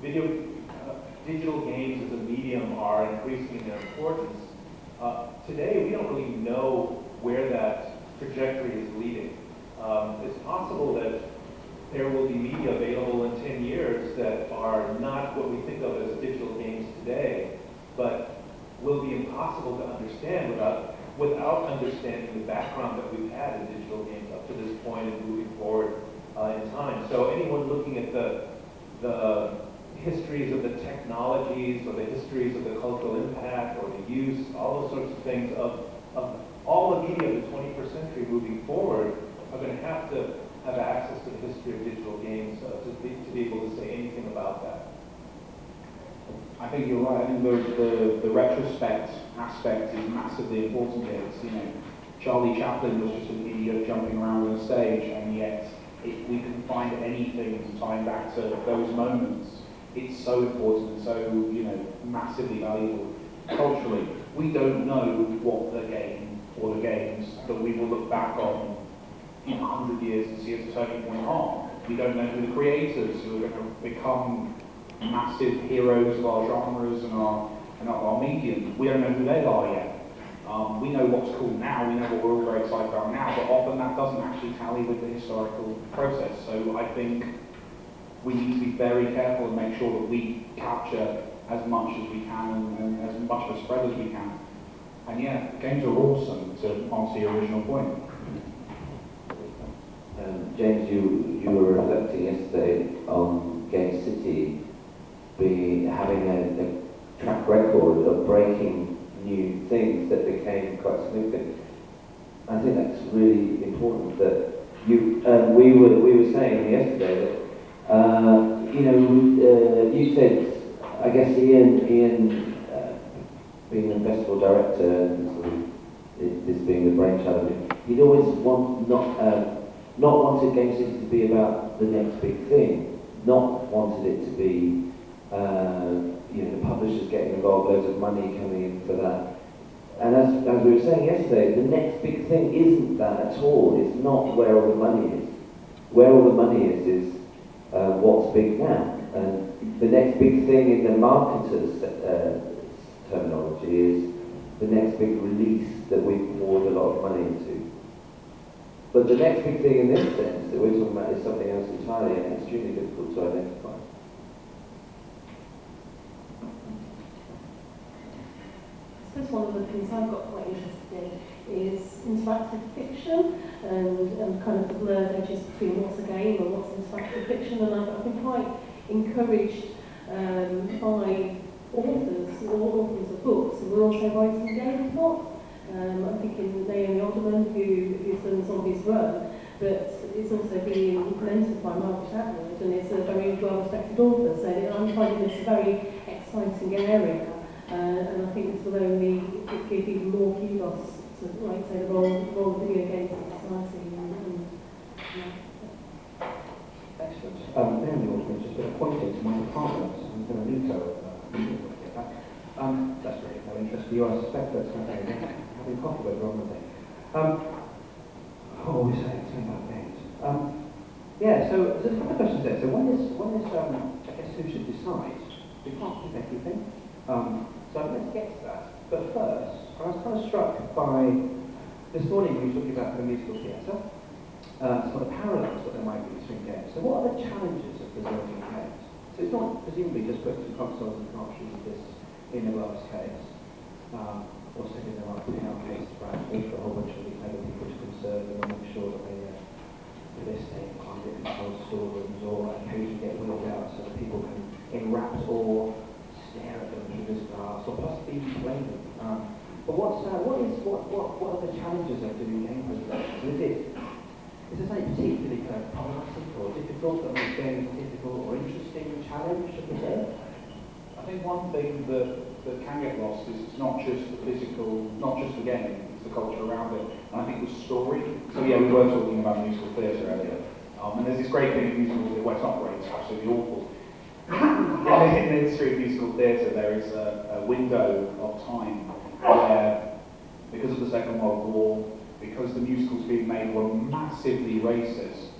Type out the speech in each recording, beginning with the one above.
digital games as a medium are increasing in their importance, today we don't really know where that trajectory is leading. It's possible that there will be media available in 10 years that are not what we think of as digital games today, but will be impossible to understand without understanding the background that we've had in digital games up to this point and moving forward in time. So anyone looking at the histories of the technologies or the histories of the cultural impact or the use, all those sorts of things of all the media of the 21st century moving forward are going to have access to the history of digital games to be able to say anything about that. I think you're right. I think the retrospect aspect is massively important here. It's, you know, Charlie Chaplin was just an idiot jumping around on a stage, and yet if we can find anything tying back to those moments, it's so important and so, you know, massively valuable culturally. We don't know what the game or the games that we will look back on in 100 years and see as a turning point are. We don't know who the creators who are going to become massive heroes of our genres and our medium. We don't know who they are yet. We know what's cool now, we know what we're all very excited about now, but often that doesn't actually tally with the historical process. So I think we need to be very careful and make sure that we capture as much as we can and as much of a spread as we can. And yeah, games are awesome, to answer your original point. James, you were reflecting yesterday on GameCity having a track record of breaking new things that became quite significant. I think that's really important that you. We were saying yesterday that you know, you said, I guess Ian being a festival director and sort of this being the brainchild of it, he'd always not wanted GameCity to be about the next big thing, not wanted it to be you know, the publishers getting involved, loads of money coming in for that. And as we were saying yesterday, the next big thing isn't that at all. It's not where all the money is. Where all the money is what's big now. And the next big thing in the marketer's terminology is the next big release that we've poured a lot of money into. But the next big thing in this sense that we're talking about is something else entirely, and it's extremely difficult to identify. I suppose one of the things I've got quite interested in is interactive fiction and kind of the blurred edges between what's a game and what's interactive fiction, and I've been quite encouraged by authors of books who are also writing game plot. I'm thinking Naomi Alderman, who's done some of his run, but it's also being implemented by Margaret Atwood, and it's a very well-respected author, so I'm finding this a very exciting area, and I think this will only give even more kudos to, like say, the role of video games in society. Excellent. Naomi Alderman just been appointed to my department. I'm going to Nico. That's really no interest to you. I suspect that's going to be having coffee with wrong with it. What were we saying? Something about games. Yeah, so there's a couple of questions there. So one is I guess who should decide? We can't keep everything. So let's get to that. But first, I was kind of struck by this morning when we were talking about the musical theatre. Sort of parallels that there might be between games. So what are the challenges of preserving games? So it's not presumably just putting some consoles and cartridges in a glass case, or sticking them up in our case, perhaps for a whole bunch of these other people to conserve them and make sure that they stay in climate controlled storerooms, or occasionally get wheeled out so that people can enwrapped or stare at them through this glass, or possibly even play them. But what are the challenges of doing game preservation? Is there something particularly kind of problematic or difficult that makes games a difficult or interesting challenge to preserve? I think one thing that can get lost is it's not just the physical, not just the game, it's the culture around it. And I think the story. So yeah, we were talking about musical theatre earlier. And there's this great thing in musical theatre, well it's not great, it's absolutely awful. In the history of musical theatre there is a window of time where, because of the Second World War, because the musicals being made were massively racist,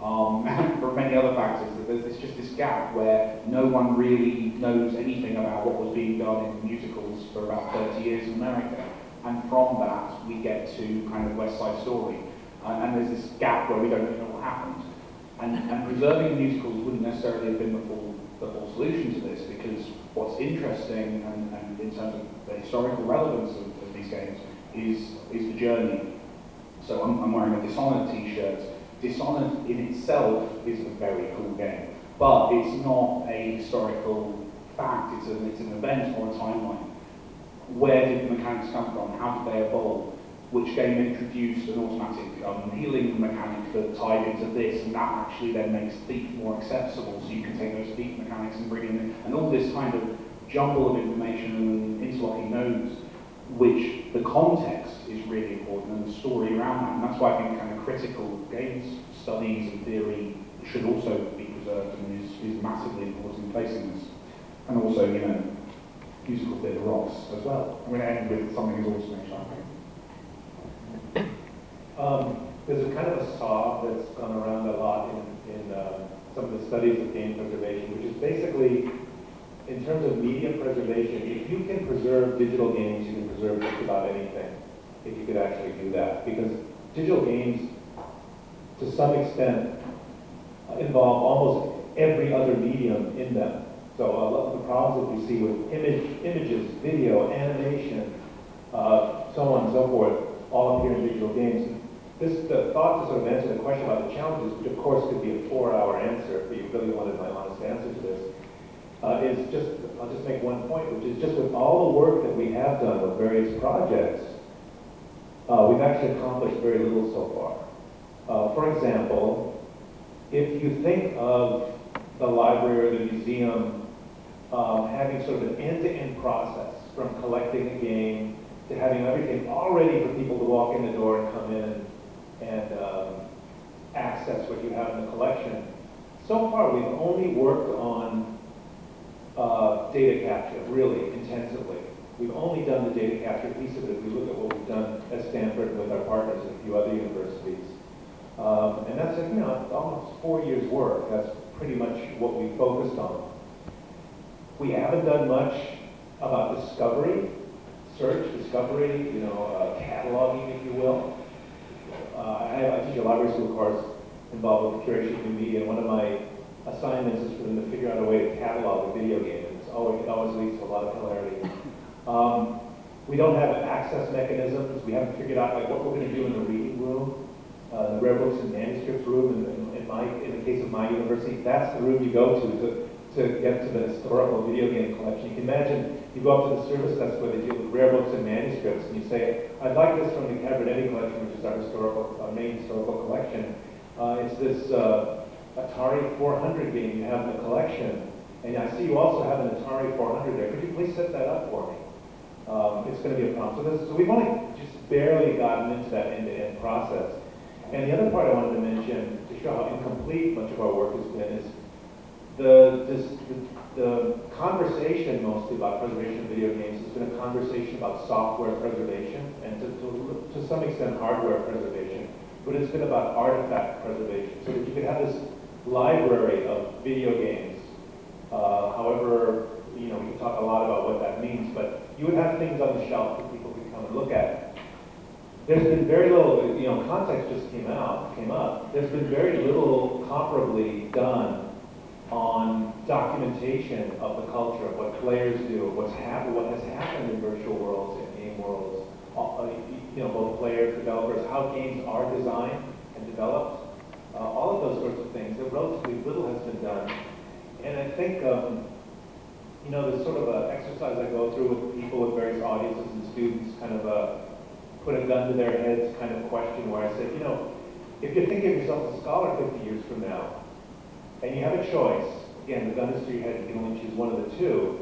and for many other factors, that there's just this gap where no one really knows anything about what was being done in musicals for about 30 years in America. And from that, we get to kind of West Side Story. And there's this gap where we don't know what happened. And preserving musicals wouldn't necessarily have been the full solution to this, because what's interesting, and in terms of the historical relevance of these games, is the journey. So I'm wearing a Dishonored t-shirt. Dishonored in itself is a very cool game, but it's not a historical fact, it's an event or a timeline. Where did the mechanics come from? How did they evolve? Which game introduced an automatic healing mechanic that tied into this, and that actually then makes Thief more accessible, so you can take those Thief mechanics and bring them in, and all this kind of jumble of information and interlocking nodes, which the context is really important, and the story around that, and that's why I think kind of critical games studies and theory should also be preserved, and is massively important in placing this. And also, you know, musical theatre rocks as well. I'm going to end with something as awesome as There's a kind of a saw that's gone around a lot in some of the studies of game preservation, which is basically, in terms of media preservation, if you can preserve digital games, you can preserve just about anything, if you could actually do that. Because digital games, to some extent, involve almost every other medium in them. So a lot of the problems that we see with images, video, animation, so on and so forth, all appear in digital games. The thought to sort of answer the question about the challenges, which of course could be a 4-hour answer, if you really wanted my honest answer to this, is just, I'll just make one point, which is just with all the work that we have done with various projects, we've actually accomplished very little so far. For example, if you think of the library or the museum having sort of an end-to-end process, from collecting a game to having everything all ready for people to walk in the door and come in and access what you have in the collection. So far, we've only worked on data capture, really, intensively. We've only done the data capture piece of it if we look at what we've done at Stanford with our partners and a few other universities. And that's, you know, almost 4 years' work. That's pretty much what we focused on. We haven't done much about discovery, search, discovery, you know, cataloging, if you will. I teach a library school course involved with the curation of new media, and one of my assignments is for them to figure out a way to catalog a video game. It always leads to a lot of hilarity. We don't have access mechanisms. We haven't figured out like what we're going to do in the reading room, the rare books and manuscripts room. In the case of my university, that's the room you go to get to the historical video game collection. You can imagine you go up to the service desk where they deal with rare books and manuscripts, and you say, "I'd like this from the Cabernetti collection, which is our main historical collection. It's this Atari 400 game you have in the collection, and I see you also have an Atari 400 there. Could you please set that up for me?" It's going to be a problem. So we've only just barely gotten into that end-to-end process. And the other part I wanted to mention, to show how incomplete much of our work has been, is the conversation mostly about preservation of video games has been a conversation about software preservation and to some extent hardware preservation, but it's been about artifact preservation, so that you could have this library of video games. However, you know, we can talk a lot about what that means, but you would have things on the shelf that people could come and look at. There's been very little, you know, context just came up. There's been very little comparably done on documentation of the culture, of what players do, what has happened in virtual worlds and game worlds, you know, both players, developers, how games are designed and developed, all of those sorts of things. Relatively little has been done. And I think, you know, there's sort of an exercise I go through with people with various audiences and students, kind of put a gun to their heads kind of question where I said, you know, if you think of yourself as a scholar 50 years from now, and you have a choice, again, the gun is to your head, you can only choose one of the two,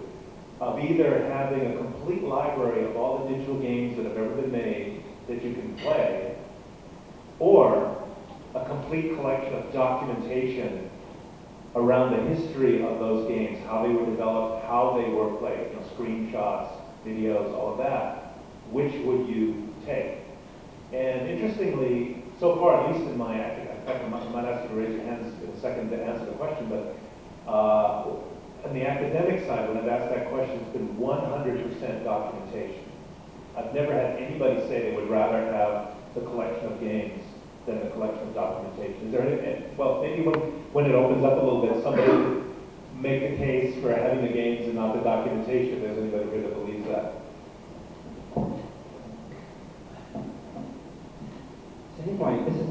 of either having a complete library of all the digital games that have ever been made that you can play, or a complete collection of documentation around the history of those games, how they were developed, how they were played, you know, screenshots, videos, all of that. Which would you take? And interestingly, so far, at least in my academic fact, I might ask you to raise your hands in a second to answer the question, but on the academic side, when I've asked that question, it's been 100% documentation. I've never had anybody say they would rather have the collection of games than the collection of documentation. Is there any, well, maybe when it opens up a little bit, somebody could make a case for having the games and not the documentation, if there's anybody here that believes that. So here's this is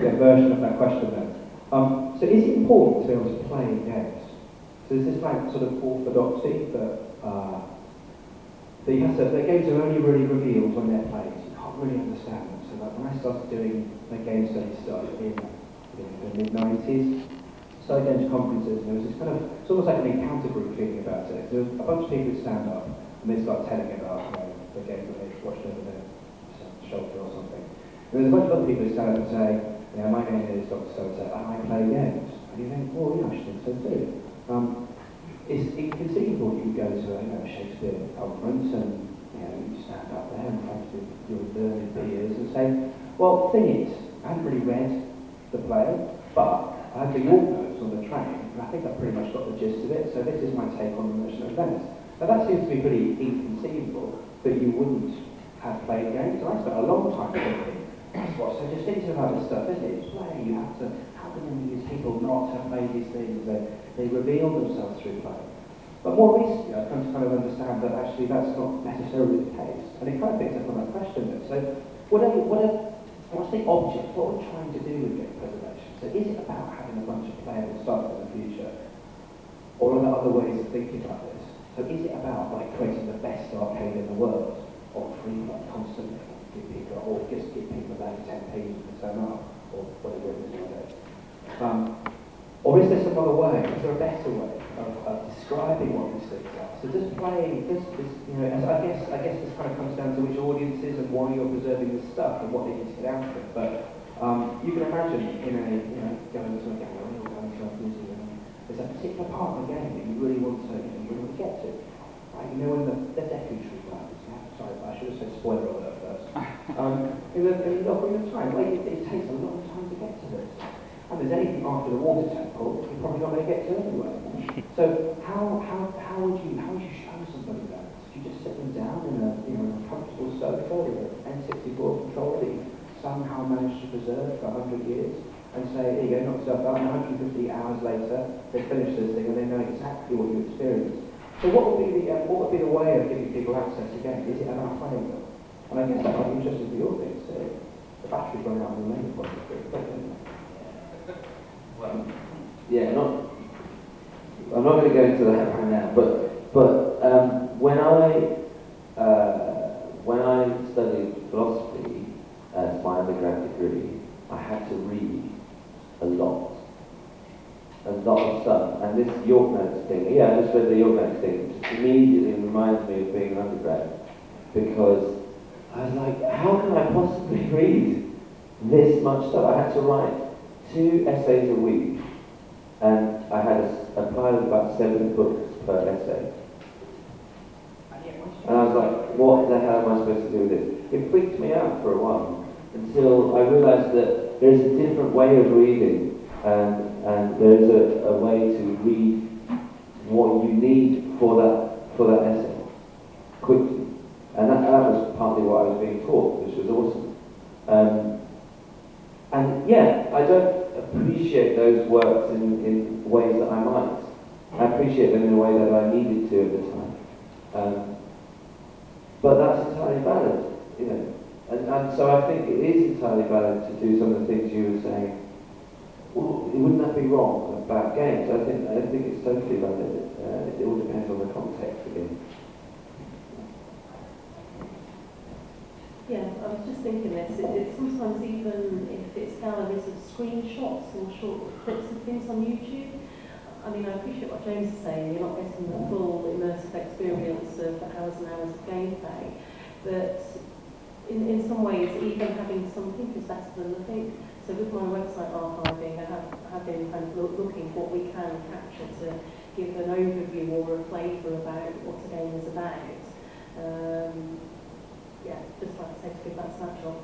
a version of that question then. So is it important to be able to play games? So is this like sort of orthodoxy that you have to, the games are only really revealed when they're played, so you can't really understand them. So like when I started doing my game study stuff in the mid-90s, started going to conferences, and there was this kind of, it's almost like an encounter group feeling about it. There was a bunch of people who stand up, and they start telling about the game that they've watched over their shoulder or something. And there's a bunch of other people who stand up and say, yeah, my name is Dr. So-and-so, and I play games. And you think, well, yeah, I should think so too. It's inconceivable you go to a Shakespeare conference and you stand up there in front of your learned peers and say, well, the thing is, I hadn't really read the play, but I had the York notes on the train, and I think I pretty much got the gist of it, so this is my take on the Merchant of Venice. Now that seems to be pretty inconceivable that you wouldn't have played games, and I spent a long time thinking, that's what's so distinctive about this stuff, isn't it? It's play, you have to, how can these people not have played these things? They reveal themselves through play. But more recently, I've come to kind of understand that actually that's not necessarily the case. And it kind of picks up on that question then. So, what's the object? What are we trying to do with game preservation? So is it about having a bunch of playable stuff in the future? Or are there other ways of thinking about this? So is it about like creating the best arcade in the world? Or free play constantly? Or just give people about 10p to turn up? Or whatever it is nowadays. Or is there some other way? Is there a better way of describing what these things are? So just playing, I guess this kind of comes down to which audiences and why you're preserving this stuff and what they need to get out of it. But you can imagine going to a gallery or going to a museum, there's a particular part of the game that you really want to, get to. Right? When the deputy plans. Sorry, I should have said spoiler alert first. In the Ocarina of Time, it takes a long time to get to this. And there's anything after the water temple, you're probably not going to get to anyway. So how would you show somebody that? Do you just sit them down in a comfortable sofa with an N64 controller that you somehow managed to preserve for 100 years and say, here you go, knock yourself out, and 150 hours later they finish this thing and they know exactly what you experienced. So what would be the way of giving people access again? Is it about playing them? And I guess that might be interesting for your things too. The battery's run out on the main point. Well, yeah, I'm not going to go into that right now, but when I studied philosophy as my undergrad degree, I had to read a lot of stuff. And this York Notes thing, I just read the York Notes thing, which immediately reminds me of being an undergrad, because I was like, how can I possibly read this much stuff? I had to write 2 essays a week, and I had a pile of about 7 books per essay. And I was like, what the hell am I supposed to do with this? It freaked me out for a while, until I realised that there's a different way of reading, and there's a way to read what you need for that essay, quickly. And that was partly what I was being taught, which was awesome. And yeah, I don't appreciate those works in ways that I might. I appreciate them in a way that I needed to at the time. But that's entirely valid, And so I think it is entirely valid to do some of the things you were saying. Well, wouldn't that be wrong about games? I think it's totally valid. It all depends on the context again. Yeah, I was just thinking this. It's sometimes even if it's galleries of screenshots or short clips of things on YouTube. I mean, I appreciate what James is saying. You're not getting the full immersive experience of hours and hours of gameplay, but in some ways, even having something is better than nothing. So with my website archiving, I have been kind of looking what we can capture to give an overview or a flavour about what a game is about. Yeah, just like I say, to give that snapshot.